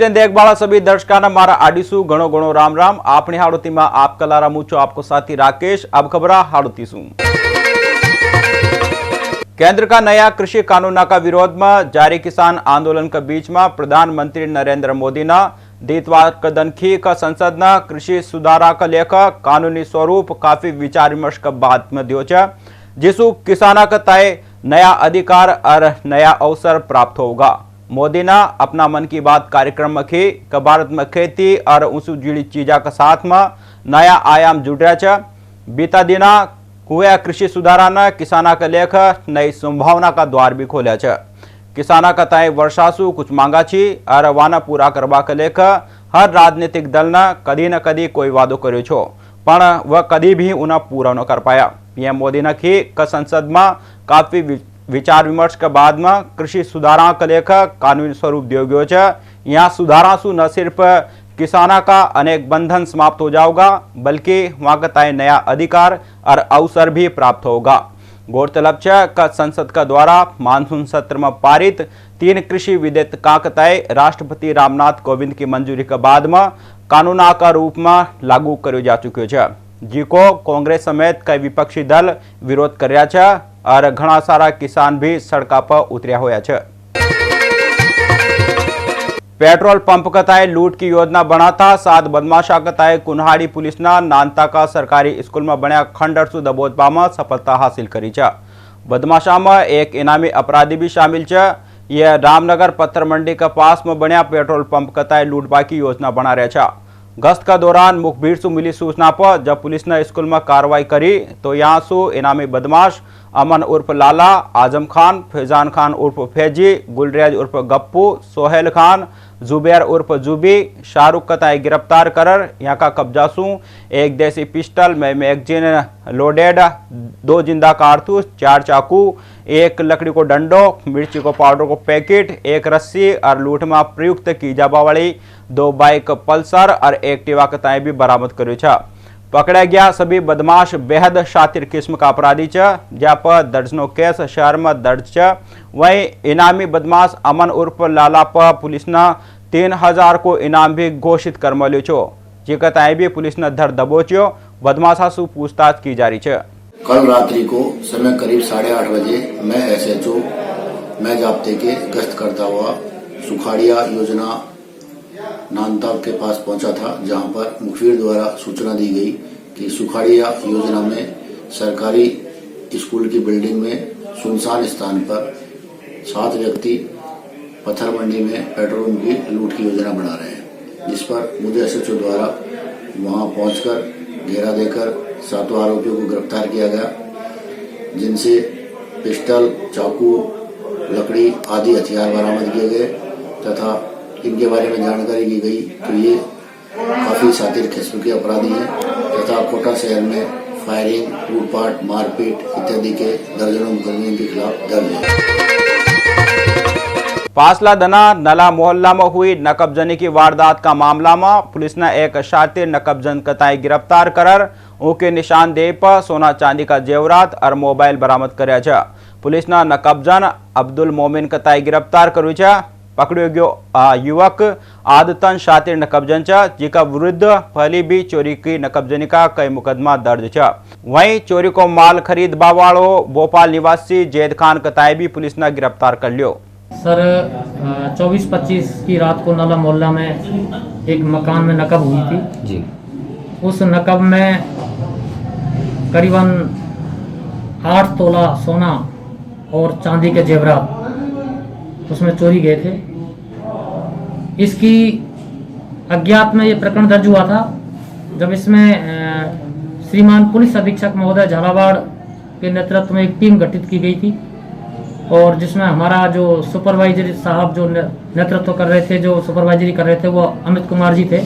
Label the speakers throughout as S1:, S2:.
S1: Next देखभाल सभी दर्शकों मारा आड़ीसू घणो घणो राम राम। अपनी हाड़ोती में आप कलारा मुचो आपको साथी राकेश। अब खबर हाड़ोती सू। केंद्र का नया कृषि कानून का विरोध में जारी किसान आंदोलन के बीच में प्रधानमंत्री नरेंद्र मोदी ने दितवार कदनखी का संसद न कृषि सुधारा का लेकर कानूनी स्वरूप काफी विचार विमर्श के बाद में दियो छे, जिसु किसाना का तय नया अधिकार और नया अवसर प्राप्त होगा। मोदी ने अपना मन की बात कार्यक्रम में की कि भारत में खेती और उससे जुड़ी चीजा के साथ में नया आयाम जुड़ रहा है। बीता दिना हुए कृषि सुधारा ने किसाना के लेकर नई संभावना का द्वार भी खोला है। किसाना का तय वर्षासु कुछ मांगा छी और वाना पूरा करवा के लेकर हर राजनीतिक दल ने कदी न कदी कोई वादो कर्यो छो, पण वह कदी भी उन्हें पूरा न कर पाया। पीएम मोदी ने की कि संसद में काफी विचार विमर्श के बाद में कृषि सुधारा के लेकर कानूनी स्वरूप दियो गयो है। यहाँ सुधारा सु न सिर्फ किसाना का अनेक बंधन समाप्त हो जाएगा, बल्कि वहां का तय नया अधिकार और अवसर भी प्राप्त होगा। गौरतलब है कि संसद का द्वारा मानसून सत्र में पारित 3 कृषि विधेयक का तय राष्ट्रपति रामनाथ कोविंद की मंजूरी के बाद में कानून का रूप में लागू करो जा चुक्यो है, जिको कांग्रेस समेत कई विपक्षी दल विरोध कर रहा है और घना सारा किसान भी सड़क पर उतर्या होया है। पेट्रोल पंप कताए लूट की योजना बनाता 7 बदमाशा कताए कुन्हाड़ी पुलिस ना नानता का सरकारी स्कूल में बन्या खंडर सु दबोचवा में सफलता हासिल करी है। बदमाशा में एक इनामी अपराधी भी शामिल है। यह रामनगर पत्थर मंडी के पास में बन्या पेट्रोल पंप कताए लूटबा की योजना बना रहे है। गश्त का दौरान मुखबिर से मिली सूचना पर जब पुलिस ने स्कूल में कार्रवाई करी तो यहाँ से इनामी बदमाश अमन उर्फ लाला, आजम खान, फैजान खान उर्फ फैजी, गुलरेज उर्फ गप्पू, सोहेल खान, जुबैर उर्फ जुबी, शाहरुख कताई गिरफ्तार कर यहाँ का कब्जा सू एक देसी पिस्टल में मैगजीन लोडेड, 2 जिंदा कारतूस, 4 चाकू, 1 लकड़ी को डंडो, मिर्ची को पाउडर को पैकेट, 1 रस्सी और लूट में प्रयुक्त की जाबा वाली 2 बाइक पल्सर और एक्टिवा कताई भी बरामद करी है। पकड़ा गया सभी बदमाश बेहद शातिर किस्म का अपराधी है, जहाँ पर दर्जनों केस शहर में दर्ज है। वहीं इनामी बदमाश अमन उर्फ लाला पर पुलिस ने 3000 को इनाम भी घोषित कर मल्यो छो, जिका ताई भी पुलिस ने धर दबोच्यो। बदमाशा से पूछताछ की जा रही है।
S2: कल रात्रि को समय करीब 8:30 बजे मैं SHO मैं जाप्ते के गश्त करता हुआ सुखाड़िया योजना नानता के पास पहुंचा था, जहां पर मुखबिर द्वारा सूचना दी गई कि सुखाड़िया योजना में सरकारी स्कूल की बिल्डिंग में सुनसान स्थान पर 7 व्यक्ति पत्थर मंडी में पेट्रोल की लूट की योजना बना रहे हैं, जिस पर मुझे SHO द्वारा वहां पहुंचकर घेरा देकर 7 आरोपियों को गिरफ्तार किया गया, जिनसे पिस्टल, चाकू, लकड़ी आदि हथियार बरामद किए गए तथा इनके बारे में जानकारी दी गई तो ये काफी शातिर किस्म के अपराधी हैं तथा कोटा शहर में फायरिंग, लूटपाट, मारपीट इत्यादि के दर्जनों मुकदमे के खिलाफ दर्ज है।
S1: पासला दना नला मोहल्ला में हुई नकबजनी की वारदात का मामला में पुलिस ने एक शातिर नकबजन कताई गिरफ्तार कर उनके निशानदेही पर सोना चांदी का जेवरात और मोबाइल बरामद कर। पुलिस ने नकबजन अब्दुल मोमिन कताई गिरफ्तार करू है। पकड़ो गयो युवक आदतन शातिर नकबजन है, जिका विरुद्ध पहले भी चोरी की नकबजनी का कई मुकदमा दर्ज है। वहीं चोरी को माल खरीदवा वालो भोपाल निवासी जैद खान कताई भी पुलिस ने गिरफ्तार कर लियो।
S3: सर 24-25 की रात को नला मोहल्ला में एक मकान में नकब हुई थी जी। उस नकब में करीबन 8 तोला सोना और चांदी के जेवरात उसमें चोरी गए थे। इसकी अज्ञात में ये प्रकरण दर्ज हुआ था जब इसमें श्रीमान पुलिस अधीक्षक महोदय झालावाड़ के नेतृत्व में एक टीम गठित की गई थी और जिसमें हमारा जो सुपरवाइजरी साहब जो नेतृत्व कर रहे थे, जो सुपरवाइजरी कर रहे थे, वो अमित कुमार जी थे,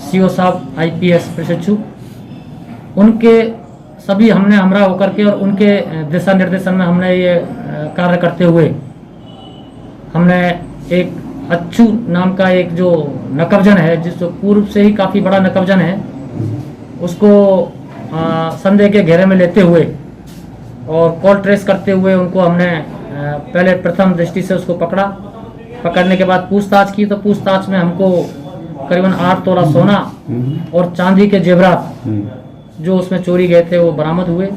S3: CO साहब IPS प्रशिक्षु। उनके सभी हमने हमरा होकर के और उनके दिशा निर्देशन में हमने ये कार्य करते हुए हमने एक अच्छू नाम का एक जो नकबजन है, जिस पूर्व से ही काफ़ी बड़ा नकबजन है, उसको संदेह के घेरे में लेते हुए और कॉल ट्रेस करते हुए उनको हमने पहले प्रथम दृष्टि से उसको पकड़ा पकड़ने के बाद पूछताछ की तो पूछताछ में हमको करीबन 8 तोला सोना और चांदी के जेवरात जो उसमें चोरी गए थे वो बरामद हुए।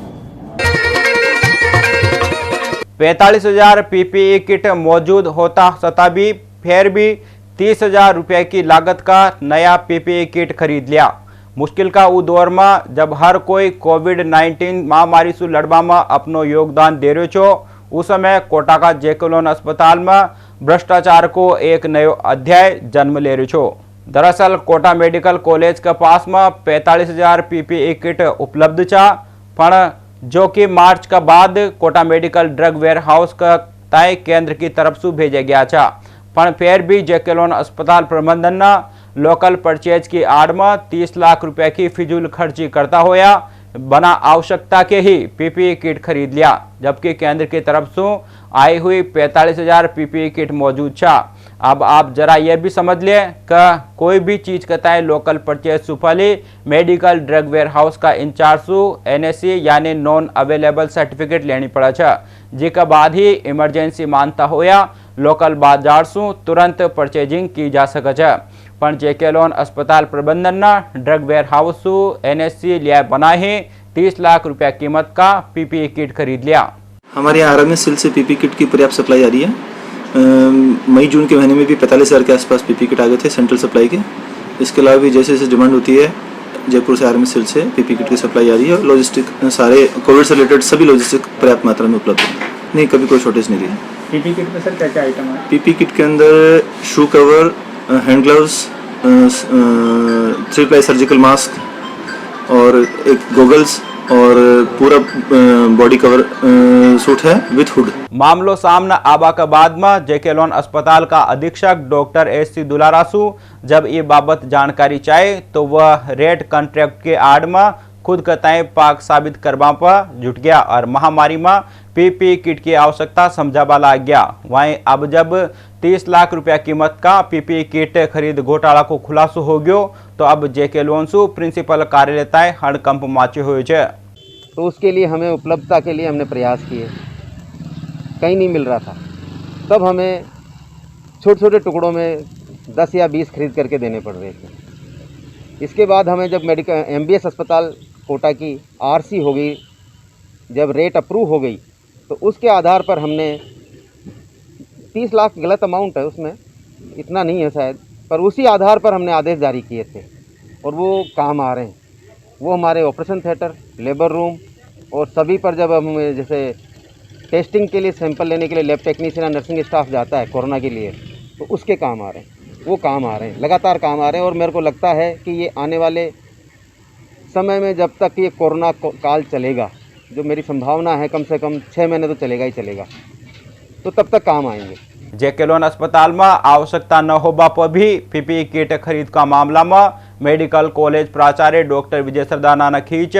S1: 45,000 पीपीई किट मौजूद होता सता भी फिर भी 30,000 रुपये की लागत का नया पीपीई किट खरीद लिया। मुश्किल का वो दौर में जब हर कोई कोविड-19 महामारी से लड़वा में अपनो योगदान दे रहे छो, उस समय कोटा का जेकेलोन अस्पताल में भ्रष्टाचार को एक नयो अध्याय जन्म ले रहे छो। दरअसल कोटा मेडिकल कॉलेज के पास में 45,000 पीपीई किट उपलब्ध था, पण जो कि मार्च का बाद Kota medical drug warehouse का तय केंद्र की तरफ से भेजा गया था, पर फिर भी जेकेलोन अस्पताल प्रबंधन ने लोकल परचेज की आड़ में 30 लाख रुपए की फिजूल खर्ची करता होया बना आवश्यकता के ही पीपीई किट खरीद लिया, जबकि केंद्र की तरफ से आई हुई 45,000 पीपीई किट मौजूद था। अब आप जरा यह भी समझ ले कि कोई भी चीज कहता है local purchase supply medical drug warehouse का इंचार्ज सु एनएसी यानी नॉन अवेलेबल सर्टिफिकेट लेनी पड़ा था, जिसके बाद ही इमरजेंसी मानता होया लोकल बाजार सु तुरंत परचेजिंग की जा सके। पर जेकेलोन अस्पताल प्रबंधन ने ड्रग वेयर हाउस सु एनएससी लिया बना ही 30 लाख रुपया कीमत का पीपीई किट खरीद लिया।
S4: हमारे यहाँ आरएमएस सेल से पीपी किट की पर्याप्त सप्लाई आ रही है। मई जून के महीने में भी 45,000 के आसपास पीपी किट आ गए थे सेंट्रल सप्लाई के। इसके अलावा भी जैसे जैसे डिमांड होती है जयपुर से आरएमएस सेल से पीपी किट की सप्लाई आ रही है। लॉजिस्टिक सारे कोविड से रिलेटेड सभी लॉजिस्टिक पर्याप्त मात्रा में उपलब्ध है, नहीं कभी कोई शॉर्टेज नहीं रही है।
S5: पीपी किट में सर क्या क्या आइटम है?
S4: पीपी किट के अंदर shoe cover, hand gloves, 3-ply surgical mask और एक गोगल्स और पूरा बॉडी कवर सूट है विथ हुड।
S1: मामलो सामने आबा के बाद में जेकेलोन अस्पताल का अधीक्षक डॉक्टर एस.सी. दुलारासु जब ये बाबत जानकारी चाहे तो वह रेड कॉन्ट्रैक्ट के आड़ में खुद कताएं पाक साबित करवा पर जुट गया और महामारी में पीपी किट की आवश्यकता समझावा ला गया। वहीं अब जब 30 लाख रुपया कीमत का पीपी किट खरीद घोटाला को खुलासो हो गयो तो अब जेकेलोन सु प्रिंसिपल कार्यालय हड़कंप माचे हुए है।
S6: तो उसके लिए हमें उपलब्धता के लिए हमने प्रयास किए, कहीं नहीं मिल रहा था। तब हमें छोटे छोटे टुकड़ों में 10 या 20 खरीद करके देने पड़ रहे थे। इसके बाद हमें जब मेडिकल एमबीएस अस्पताल कोटा की आरसी हो गई, जब रेट अप्रूव हो गई तो उसके आधार पर हमने 30 लाख गलत अमाउंट है, उसमें इतना नहीं है शायद, पर उसी आधार पर हमने आदेश जारी किए थे और वो काम आ रहे हैं। वो हमारे ऑपरेशन थिएटर, लेबर रूम और सभी पर जब हम जैसे टेस्टिंग के लिए सैंपल लेने के लिए लैब टेक्नीशियन या नर्सिंग स्टाफ जाता है कोरोना के लिए, तो उसके काम आ रहे हैं, वो काम आ रहे हैं, लगातार काम आ रहे हैं। और मेरे को लगता है कि ये आने वाले समय में जब तक ये कोरोना काल चलेगा, जो मेरी संभावना है कम से कम 6 महीने तो चलेगा ही चलेगा, तो तब तक काम आएंगे।
S1: जेकेलोन अस्पताल में आवश्यकता न होबा पर भी पीपीई किट खरीद का मामला में मेडिकल कॉलेज प्राचार्य डॉक्टर विजय सरदाना ने खींच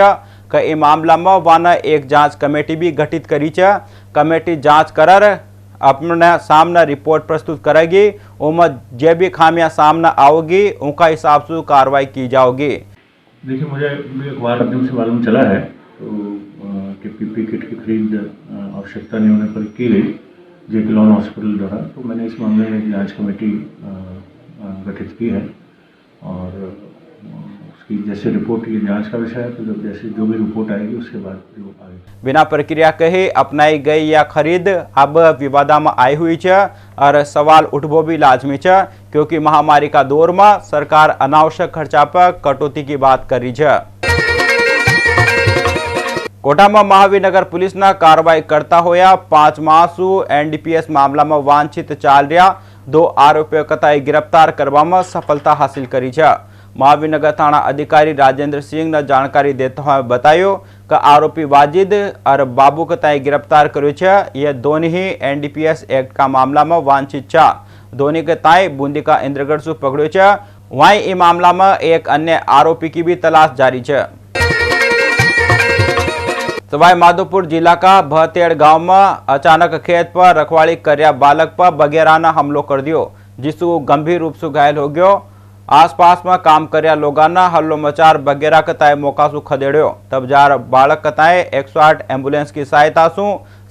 S1: कि मामला में वाना एक जांच कमेटी भी गठित करी है। कमेटी जांच कर अपने सामने रिपोर्ट प्रस्तुत करेगी, उनमें जो भी खामियां सामने आओगी उनका हिसाब से कार्रवाई की जाएगी।
S5: देखिए, मुझे अखबार माध्यम से मालूम चला है कि पीपी किट की खरीद आवश्यकता नहीं होने पर की गई जेकेलोन हॉस्पिटल द्वारा। तो मैंने इस मामले में एक जांच कमेटी गठित की है और उसकी जैसे रिपोर्ट, ये जांच का विषय है, तो जब जैसे जो भी रिपोर्ट आएगी उसके बाद जो आगे
S1: बिना प्रक्रिया कहे अपनाई गई या खरीद अब विवादा में आई हुई है और सवाल उठबो भी लाजमी है, क्योंकि महामारी का दौर में सरकार अनावश्यक खर्चा पर कटौती की बात कर रही है। कोटा में महावीर नगर पुलिस ने कार्रवाई करता होया 5 माह सु एनडीपीएस मामला में वांछित चाल रहा 2 आरोपियों कताई गिरफ्तार करवा में सफलता हासिल करी है। महावीर नगर थाना अधिकारी राजेंद्र सिंह ने जानकारी देते हुए बतायो कि आरोपी वाजिद और बाबू कताई गिरफ्तार करो है। यह दोनों ही एनडीपीएस एक्ट का मामला में वांछित है। दोनों के ताई बूंदी का इंद्रगढ़ से पकड़ो है। वहीं इस मामला में एक अन्य आरोपी की भी तलाश जारी है। सवाई माधोपुर जिला का भतेड़ गांव में अचानक खेत पर रखवाली कर्या बालक पर बगेरा ने हमलो कर दियो, जिससे वो गंभीर रूप से घायल हो गयो। आसपास में काम कर्या लोगाना हल्लो मचार वगैरह कताए मौका सु खदेड़ो तब जार बालक कताए 108 एम्बुलेंस की सहायता सु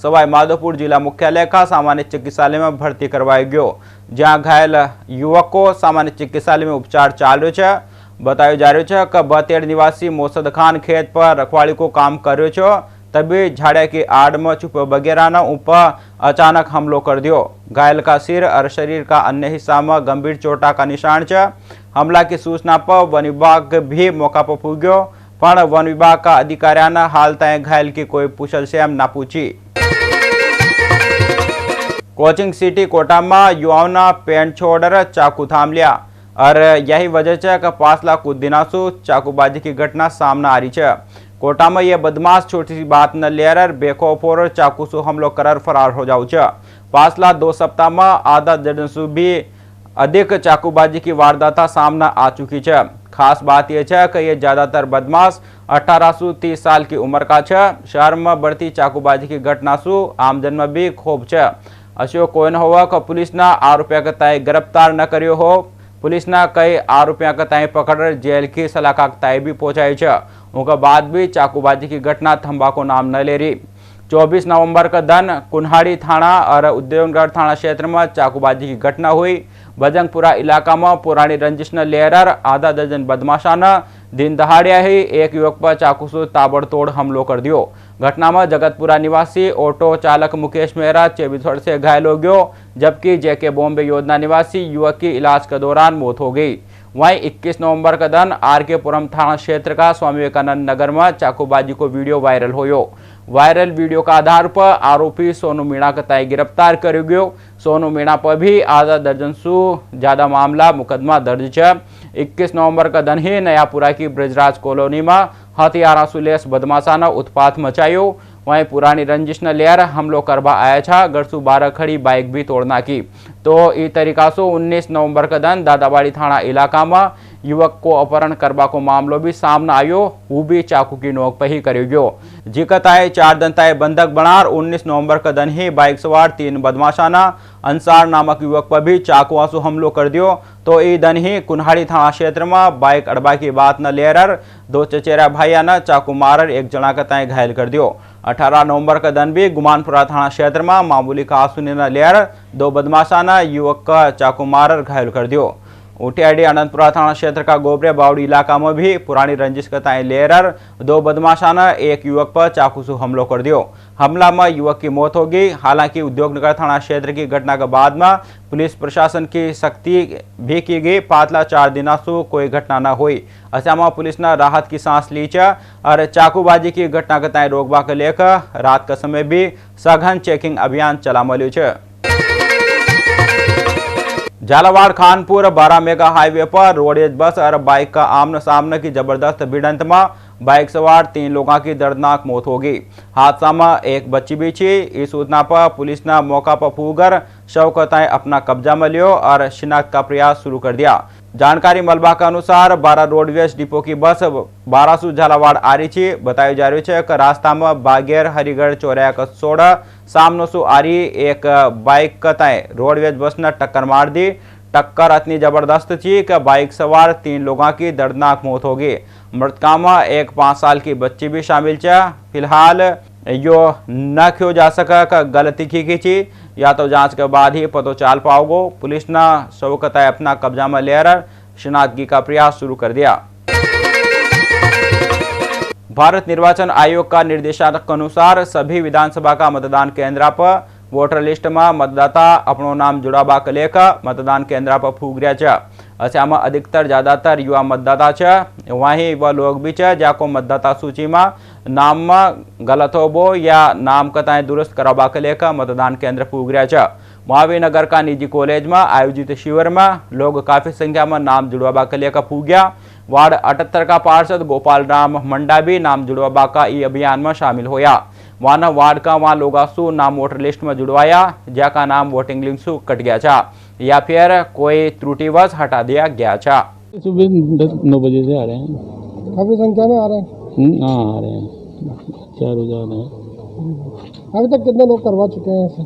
S1: सवाई माधोपुर जिला मुख्यालय का सामान्य चिकित्सालय में भर्ती करवाई गयो, जहां घायल युवक को सामान्य चिकित्सालय में उपचार चाल रह्यो है। बतायो जा रह्यो है कि बतेड़ निवासी मोसद खान खेत पर रखवाड़ी को काम कर रह्यो छो, तभी झाड़िया की आड़ में छुपे वगैरह ऊपर अचानक हमलो कर दियो। घायल का सिर और शरीर का अन्य हिस्सा में गंभीर चोटा का निशान है। हमला की सूचना पर वन विभाग भी मौका पर पुग्यो, पण वन विभाग का अधिकारियों ने हाल तय घायल की कोई पूछल से न पूछी। कोचिंग सिटी कोटा में युवाओं ने पेंट छोड़कर चाकू थाम लिया और यही वजह है कि पाछला कुछ दिनों से चाकूबाजी की घटना सामने आ रही है। कोटा में यह बदमाश छोटी सी बात न लेकर बेखौफ और चाकू से हमलो कर फरार हो जाऊ है। पाछला 2 सप्ताह में आधा दर्जन से भी अधिक चाकूबाजी की वारदात सामने आ चुकी है। खास बात यह है कि ये ज्यादातर बदमाश 18 से 30 साल की उम्र का है। शहर में बढ़ती चाकूबाजी की घटना से आमजन में भी क्षोभ है। अशोक कोयन होवा कि पुलिस ने आरोपियों का तय गिरफ्तार न करियो हो। पुलिस ने कई आरोपियों का तय पकड़ जेल की सलाखा तय भी पहुंचाई है। उनके बाद भी चाकूबाजी की घटना थंबा को नाम न ले रही। 24 नवंबर का दिन कुन्हाड़ी थाना और उद्योगनगर थाना क्षेत्र में चाकूबाजी की घटना हुई। बजंगपुरा इलाका में पुरानी रंजिश न लेकर आधा दर्जन बदमाशा ने दिन दहाड़िया ही एक युवक पर चाकू से ताबड़तोड़ हमलो कर दियो। घटना में जगतपुरा निवासी ऑटो चालक मुकेश मेहरा 24 वर्ष से घायल हो गयो, जबकि जेके बॉम्बे योजना निवासी युवक की इलाज के दौरान मौत हो गई। वहीं 21 नवंबर का दिन आरकेपुरम थाना क्षेत्र का स्वामी विवेकानंद नगर में चाकूबाजी को वीडियो वायरल होयो। वायरल वीडियो का आधार पर आरोपी सोनू मीणा का तय गिरफ्तार कर गयो। सोनू मीणा पर भी आधा दर्जन से ज्यादा मामला मुकदमा दर्ज है। 21 नवंबर का दिन ही नयापुरा की ब्रजराज कॉलोनी में हथियारा से लैस बदमाशा ने उत्पात मचायो। वहीं पुरानी रंजिश ने लेर हमलो करवा आया था। गरसू 12 खड़ी बाइक भी तोड़ना की। तो इस तरीका से 19 नवंबर का दिन दादाबाड़ी थाना इलाका में युवक को अपहरण करवा को मामलो भी सामने आयो। वो भी चाकू की नोक पर ही करी गयो। जिकताए 4 दंताए बंधक बनार 19 नवंबर का दिन ही बाइक सवार 3 बदमाशाना अंसार नामक युवक पर भी चाकुआ से हमलो कर दियो। तो ई दिन ही कुन्हाड़ी थाना क्षेत्र में बाइक अड़बा की बात न लेकर 2 चचेरा भाइया ने चाकू मारर एक जना का तय घायल कर दियो। 18 नवंबर का दिन भी गुमानपुरा थाना क्षेत्र में मामूली का सुनी न लेकर 2 बदमाशा ने युवक का चाकू मारर घायल कर दियो। उटियाडी आनंदपुरा थाना क्षेत्र का गोबरे बावड़ी इलाका में भी पुरानी रंजिश का तय लेकर 2 बदमाशा ने एक युवक पर चाकू से हमलो कर दियो। हमला में युवक की मौत हो गई। हालांकि उद्योगनगर थाना क्षेत्र की घटना के बाद में पुलिस प्रशासन की सख्ती भी की गई। पातला 4 दिनों से कोई घटना न हुई। ऐसा में पुलिस ने राहत की सांस ली है और चाकूबाजी की घटना के तय रोकवा के लेकर रात के समय भी सघन चेकिंग अभियान चला मल्यु है। झालावाड़ खानपुर 12 मेगा हाईवे पर रोडवेज बस और बाइक का आमने सामने की जबरदस्त भिड़ंत में बाइक सवार 3 लोगों की दर्दनाक मौत हो गई। हादसा में एक बच्ची भी थी। इस सूचना पर पुलिस ने मौका पर पहुंचकर शव को तय अपना कब्जा में लियो और शिनाख्त का प्रयास शुरू कर दिया। जानकारी मलबा के अनुसार 12 रोडवेज डिपो की बस 12 से झालावाड़ आ रही थी। बताया जा रही है कि रास्ता में बागेर हरिगढ़ चौराया का सोड़ा सामने से आ रही एक बाइक का तय रोडवेज बस ने टक्कर मार दी। टक्कर इतनी जबरदस्त थी कि बाइक सवार 3 लोगों की दर्दनाक मौत हो गई। मृतकों में एक 5 साल की बच्ची भी शामिल है। फिलहाल यो न क्यों जा सका का गलती की थी या तो जांच के बाद ही पता चल पाओगो। पुलिस ने शव का तय अपना कब्जा में लेकर शिनाख्ती का प्रयास शुरू कर दिया। भारत निर्वाचन आयोग का निर्देशांक के अनुसार सभी विधानसभा का मतदान केंद्र पर वोटर लिस्ट में मतदाता अपनो नाम जुड़ावा के लेकर मतदान केंद्र पर फूक रहा है। ऐसा में अधिकतर ज्यादातर युवा मतदाता है। वहीं वह लोग भी है जाको मतदाता सूची में नाम में गलत होबो या नाम का तय दुरुस्त करवा के लेकर मतदान केंद्र फूक रहा है। महावीर नगर का निजी कॉलेज में आयोजित शिविर में लोग काफी संख्या में नाम जुड़वा के लेकर फूक गया। वार्ड 78 का पार्षद गोपाल राम मंडा भी नाम जुड़वा का ई अभियान में शामिल होया। वहां वार्ड का वहां लोगासु नाम वोटर लिस्ट में जुड़वाया जहाँ नाम वोटिंग लिंक से कट गया था या फिर कोई त्रुटिवश हटा दिया गया था।
S7: सुबह 9 बजे से आ रहे हैं।
S8: काफी संख्या में आ रहे हैं।
S7: हाँ आ रहे हैं, 4 रोज आ रहे हैं।
S8: अभी तक कितने लोग करवा चुके हैं ऐसे?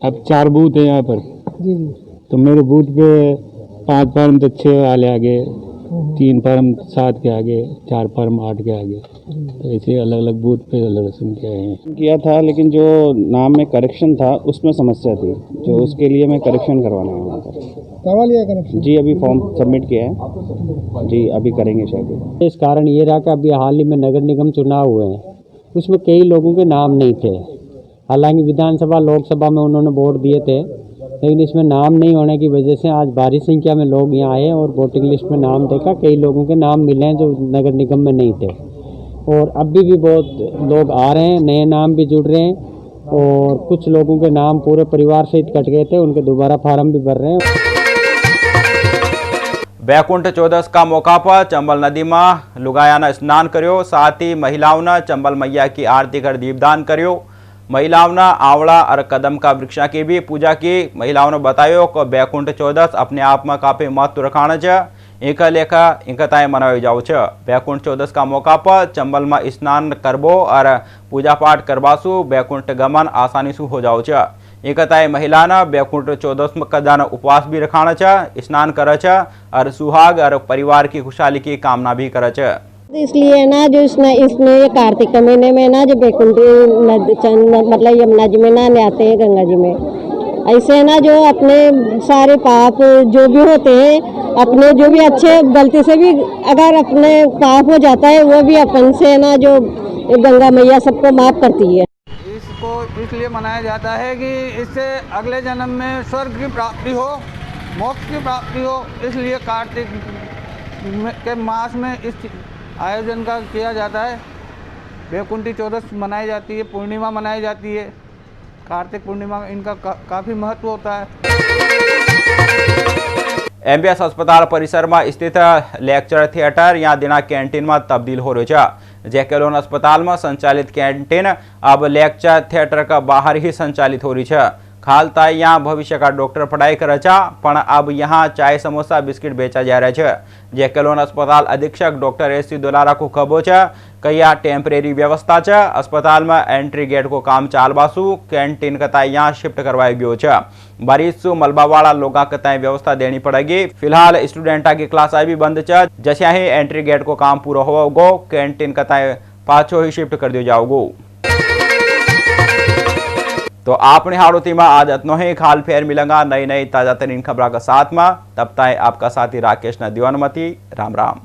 S7: अब 4 बूथ है यहाँ पर।
S8: जी जी।
S7: तो मेरे बूथ पे 5 फार्म तो 6 वाले आगे, 3 फार्म 7 के आगे, 4 फार्म 8 के आगे, तो ऐसे अलग अलग बूथ पे अलग संख्या है।
S9: किया था, लेकिन जो नाम में करेक्शन था उसमें समस्या थी, जो उसके लिए मैं करेक्शन करवाना है वहाँ पर।
S8: करवा लिया कनेक्शन?
S9: जी, अभी फॉर्म सबमिट किया है जी, अभी करेंगे शायद।
S10: इस कारण ये रहा कि अभी हाल ही में नगर निगम चुनाव हुए हैं, उसमें कई लोगों के नाम नहीं थे। हालांकि विधानसभा लोकसभा में उन्होंने वोट दिए थे, लेकिन इसमें नाम नहीं होने की वजह से आज भारी संख्या में लोग यहाँ आए और वोटिंग लिस्ट में नाम देखा, कई लोगों के नाम मिले हैं जो नगर निगम में नहीं थे। और अभी भी बहुत लोग आ रहे हैं, नए नाम भी जुड़ रहे हैं, और कुछ लोगों के नाम पूरे परिवार सहित कट गए थे, उनके दोबारा फार्म भी भर रहे हैं।
S1: बैकुंठ चौदस का मौका पर चंबल नदी में लुगायाना स्नान कर्यो, साथ ही महिलाओं ने चंबल मैया की आरती कर दीपदान कर्यो। महिलाओं ने आवड़ा और कदम का वृक्षा की भी पूजा की। महिलाओं ने बताया कि बैकुंठ चौदस अपने आप में काफी महत्व रखाना है, एक लेखा इंकताएं मनाई जाओ छ। बैकुंठ चौदस का मौका पर चंबल में स्नान करबो और पूजा पाठ करवासु बैकुंठ गमन आसानी से हो जाओ छ। एकताएं महिला ने बैकुंठ चौदस में कदान उपवास भी रखाना छ, स्नान करे छ और सुहाग और परिवार की खुशहाली की कामना भी करे छ।
S11: इसलिए ना जो इसमें ये कार्तिक के महीने में ना जो बैकुंठ मतलब यमुना जी में नहाने आते हैं, गंगा जी में, ऐसे ना जो अपने सारे पाप जो भी होते हैं, अपने जो भी अच्छे गलती से भी अगर अपने पाप हो जाता है, वो भी अपन से ना जो गंगा मैया सबको माफ करती है।
S12: इसको इसलिए मनाया जाता है कि इससे अगले जन्म में स्वर्ग की प्राप्ति हो, मोक्ष की प्राप्ति हो, इसलिए कार्तिक के मास में इस आयोजन का किया जाता है। बैकुंठी चौदस मनाई जाती है, पूर्णिमा मनाई जाती है, कार्तिक पूर्णिमा इनका काफ़ी महत्व होता है।
S1: एमबीएस अस्पताल परिसर में स्थित लेक्चर थिएटर या दिना कैंटीन में तब्दील हो रही है। जैकेलोन अस्पताल में संचालित कैंटीन अब लेक्चर थिएटर का बाहर ही संचालित हो रही है। खालता यहाँ भविष्य का डॉक्टर पढ़ाई करे छा, पण अब यहाँ चाय समोसा बिस्किट बेचा जा रहा है। जैकेलोन अस्पताल अधीक्षक डॉक्टर एस.सी. दुलारा को खबो है कि यह टेम्परेरी व्यवस्था है। अस्पताल में एंट्री गेट को काम चालवासु कैंटीन कता यहाँ शिफ्ट करवाई गयो है। बारिश मलबा वाला लोग कताएं व्यवस्था देनी पड़ेगी। फिलहाल स्टूडेंटा की क्लास भी बंद है। जैसे ही एंट्री गेट को काम पूरा होगो, कैंटीन कताएं पाछो ही शिफ्ट कर दियो जाओगो। तो आपने हाड़ोती में आज इतना ही। खाल फेर मिलेंगा नई नई ताजा तरीन खबर का साथ में। तब तक आपका साथी राकेश ने दीवानमती। राम राम।